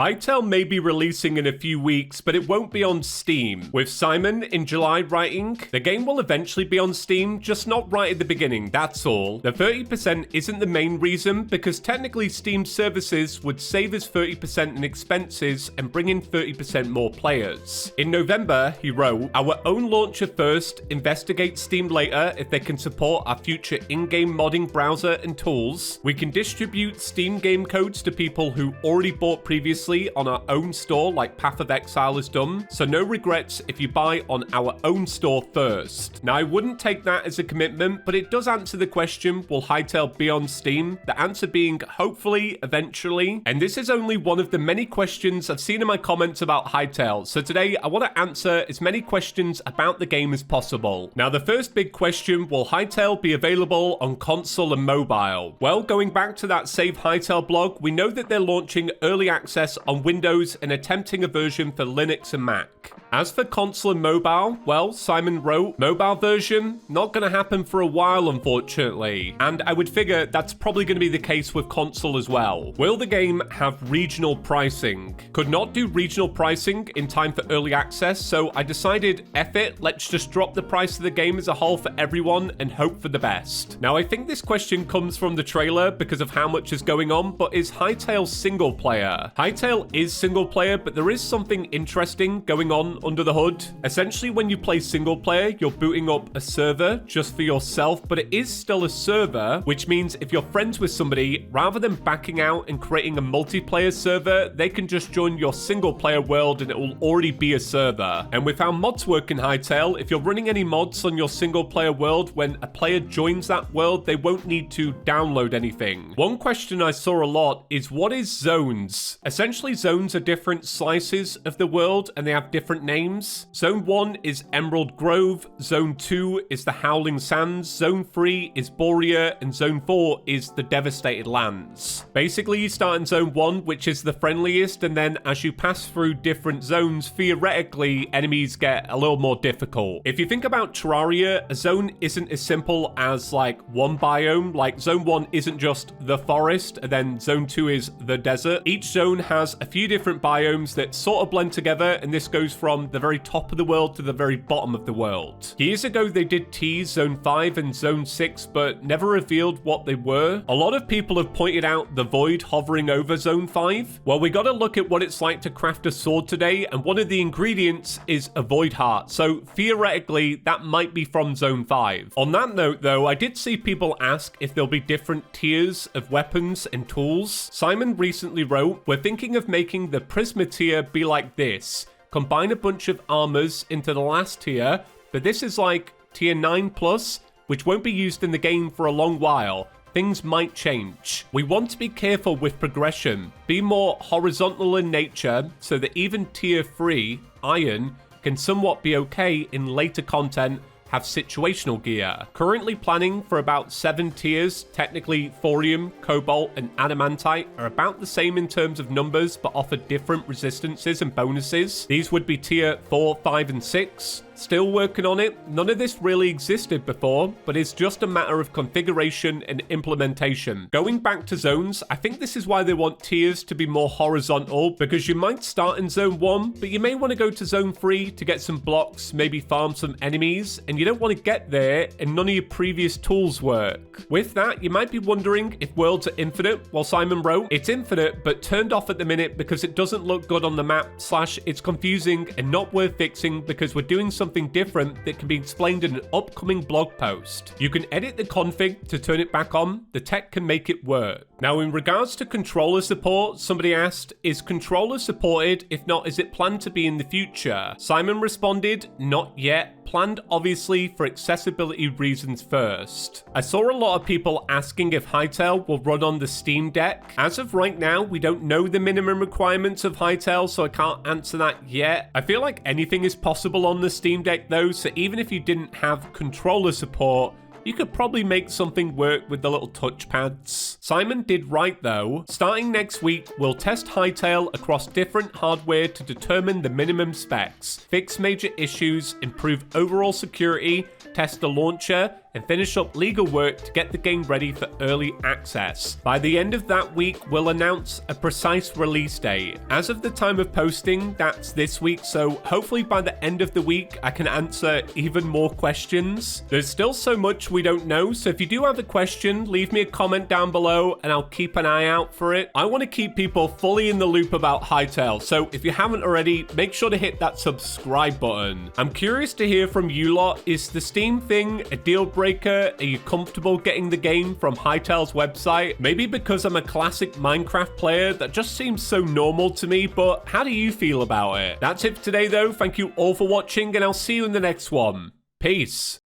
Hytale may be releasing in a few weeks, but it won't be on Steam. With Simon in July writing, the game will eventually be on Steam, just not right at the beginning, that's all. The 30% isn't the main reason, because technically Steam services would save us 30% in expenses and bring in 30% more players. In November, he wrote, "Our own launcher first, investigate Steam later if they can support our future in-game modding browser and tools. We can distribute Steam game codes to people who already bought previously on our own store like Path of Exile has done, so no regrets if you buy on our own store first." Now, I wouldn't take that as a commitment, but it does answer the question, will Hytale be on Steam? The answer being hopefully, eventually. And this is only one of the many questions I've seen in my comments about Hytale, so today I want to answer as many questions about the game as possible. Now, the first big question, will Hytale be available on console and mobile? Well, going back to that Save Hytale blog, we know that they're launching early access on Windows and attempting a version for Linux and Mac. As for console and mobile, well, Simon wrote, mobile version, not going to happen for a while, unfortunately. And I would figure that's probably going to be the case with console as well. Will the game have regional pricing? Could not do regional pricing in time for early access, so I decided, F it, let's just drop the price of the game as a whole for everyone and hope for the best. Now, I think this question comes from the trailer because of how much is going on, but is Hytale single player? Hytale is single player, but there is something interesting going on under the hood. Essentially, when you play single player, you're booting up a server just for yourself, but it is still a server, which means if you're friends with somebody, rather than backing out and creating a multiplayer server, they can just join your single player world and it will already be a server. And with how mods work in Hytale, if you're running any mods on your single player world, when a player joins that world, they won't need to download anything. One question I saw a lot is, what is zones? Essentially, zones are different slices of the world and they have different names. Zone 1 is Emerald Grove, Zone 2 is the Howling Sands, Zone 3 is Borea, and Zone 4 is the Devastated Lands. Basically, you start in Zone 1, which is the friendliest, and then as you pass through different zones, theoretically, enemies get a little more difficult. If you think about Terraria, a zone isn't as simple as like one biome. Like Zone 1 isn't just the forest, and then Zone 2 is the desert. Each zone has a few different biomes that sort of blend together, and this goes from the very top of the world to the very bottom of the world. Years ago, they did tease Zone 5 and Zone 6, but never revealed what they were. A lot of people have pointed out the void hovering over Zone 5. Well, we gotta look at what it's like to craft a sword today, and one of the ingredients is a void heart, so theoretically, that might be from Zone 5. On that note, though, I did see people ask if there'll be different tiers of weapons and tools. Simon recently wrote, "We're thinking of making the Prisma tier be like this. Combine a bunch of armors into the last tier, but this is like tier 9 plus, which won't be used in the game for a long while. Things might change. We want to be careful with progression, be more horizontal in nature, so that even tier 3, iron, can somewhat be okay in later content, have situational gear. Currently planning for about 7 tiers. Technically, thorium, cobalt, and adamantite are about the same in terms of numbers, but offer different resistances and bonuses. These would be tier 4, 5, and 6. Still working on it. None of this really existed before, but it's just a matter of configuration and implementation. Going back to zones, I think this is why they want tiers to be more horizontal, because you might start in Zone 1, but you may want to go to Zone 3 to get some blocks, maybe farm some enemies, and you don't want to get there and none of your previous tools work. With that, you might be wondering if worlds are infinite. Well, Simon wrote, it's infinite, but turned off at the minute because it doesn't look good on the map, / it's confusing and not worth fixing because we're doing something different that can be explained in an upcoming blog post. You can edit the config to turn it back on. The tech can make it work. Now, in regards to controller support, somebody asked, is controller supported? If not, is it planned to be in the future? Simon responded, not yet. Planned obviously for accessibility reasons first. I saw a lot of people asking if Hytale will run on the Steam Deck. As of right now, we don't know the minimum requirements of Hytale, so I can't answer that yet. I feel like anything is possible on the Steam Deck though, so even if you didn't have controller support, you could probably make something work with the little touchpads. Simon did write though, starting next week, we'll test Hytale across different hardware to determine the minimum specs, fix major issues, improve overall security, test the launcher, and finish up legal work to get the game ready for early access. By the end of that week, we'll announce a precise release date. As of the time of posting, that's this week, so hopefully by the end of the week, I can answer even more questions. There's still so much we don't know, so if you do have a question, leave me a comment down below and I'll keep an eye out for it. I want to keep people fully in the loop about Hytale, so if you haven't already, make sure to hit that subscribe button. I'm curious to hear from you lot. Is the Steam thing a deal breaker? Are you comfortable getting the game from Hytale's website? Maybe because I'm a classic Minecraft player, that just seems so normal to me, but how do you feel about it? That's it for today though. Thank you all for watching and I'll see you in the next one. Peace.